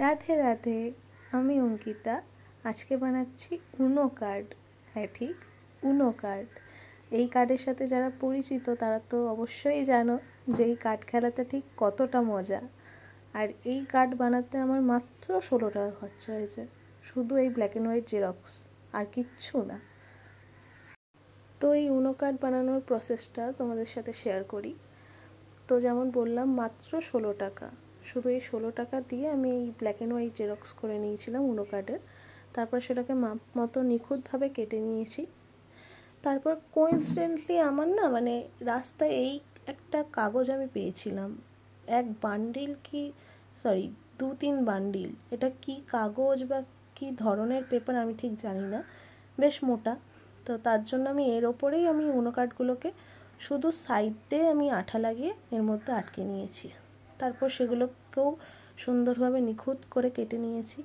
রাধে রাধে, আমি অঙ্কিতা। আজকে বানাচ্ছি উনো কার্ড। হ্যাঁ ঠিক, উনো কার্ড। এই কার্ডের সাথে যারা পরিচিত তারা তো অবশ্যই জানো যে এই কার্ড খেলাতে ঠিক কতটা মজা। আর এই কার্ড বানাতে আমার মাত্র 16 টাকা খরচা হয়েছে, শুধু এই ব্ল্যাক অ্যান্ড হোয়াইট জেরক্স, আর কিচ্ছু না। তো এই উনো কার্ড বানানোর প্রসেসটা তোমাদের সাথে শেয়ার করি। তো যেমন বললাম, মাত্র 16 টাকা, শুধু এই 16 টাকা দিয়ে আমি এই ব্ল্যাক অ্যান্ড হোয়াইট জেরক্স করে নিয়েছিলাম উনো কার্ডের। তারপর সেটাকে মাপ মতো নিখুঁতভাবে কেটে নিয়েছি। তারপর কোইন্সিডেন্টলি আমার না রাস্তায় এই একটা কাগজ আমি পেয়েছিলাম, এক বান্ডিল কি সরি 2-3 বান্ডিল। এটা কি কাগজ বা কি ধরনের পেপার আমি ঠিক জানি না, বেশ মোটা। তো তার জন্য আমি এর ওপরেই আমি উনো কার্ডগুলোকে শুধু সাইডে আমি আঠা লাগিয়ে এর মধ্যে আটকে নিয়েছি। তারপর সেগুলোকেও সুন্দরভাবে নিখুঁত করে কেটে নিয়েছি।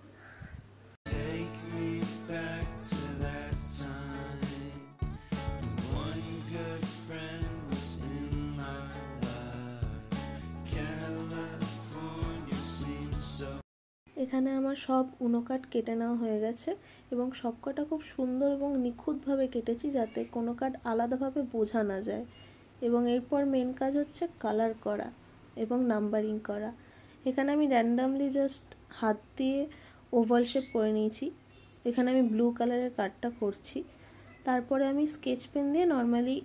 এখানে আমার সব উনো কার্ড কেটে নেওয়া হয়ে গেছে এবং সব কটা খুব সুন্দর এবং নিখুঁতভাবে কেটেছি যাতে কোনো কার্ড আলাদাভাবে বোঝা না যায়। এবং এরপর মেন কাজ হচ্ছে কালার করা এবং নাম্বারিং করা। এখানে আমি র্যান্ডামলি জাস্ট হাত দিয়ে ওভাল শেপ করে নিয়েছি। এখানে আমি ব্লু কালারের কার্ডটা করছি। তারপরে আমি স্কেচ পেন দিয়ে নর্মালি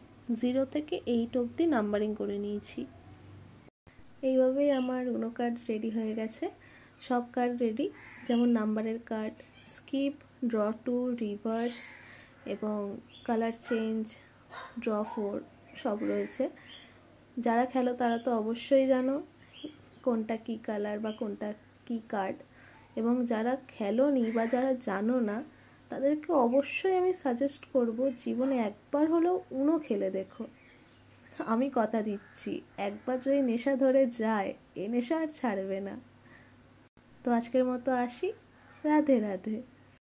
0 থেকে 8 অবধি নাম্বারিং করে নিয়েছি। এইভাবেই আমার উনো কার্ড রেডি হয়ে গেছে। সব কার্ড রেডি, যেমন নাম্বারের card, skip, draw two, reverse এবং কালার চেঞ্জ, ড্র 4 সব রয়েছে। যারা খেলো তারা তো অবশ্যই জানো কোনটা কি কালার বা কোনটা কি কার্ড, এবং যারা খেলোনি বা যারা জানো না তাদেরকে অবশ্যই আমি সাজেস্ট করব জীবনে একবার হলেও উনো খেলে দেখো। আমি কথা দিচ্ছি, একবার যদি নেশা ধরে যায় এ নেশা আর ছাড়বে না। তো আজকের মতো আসি, রাধে রাধে।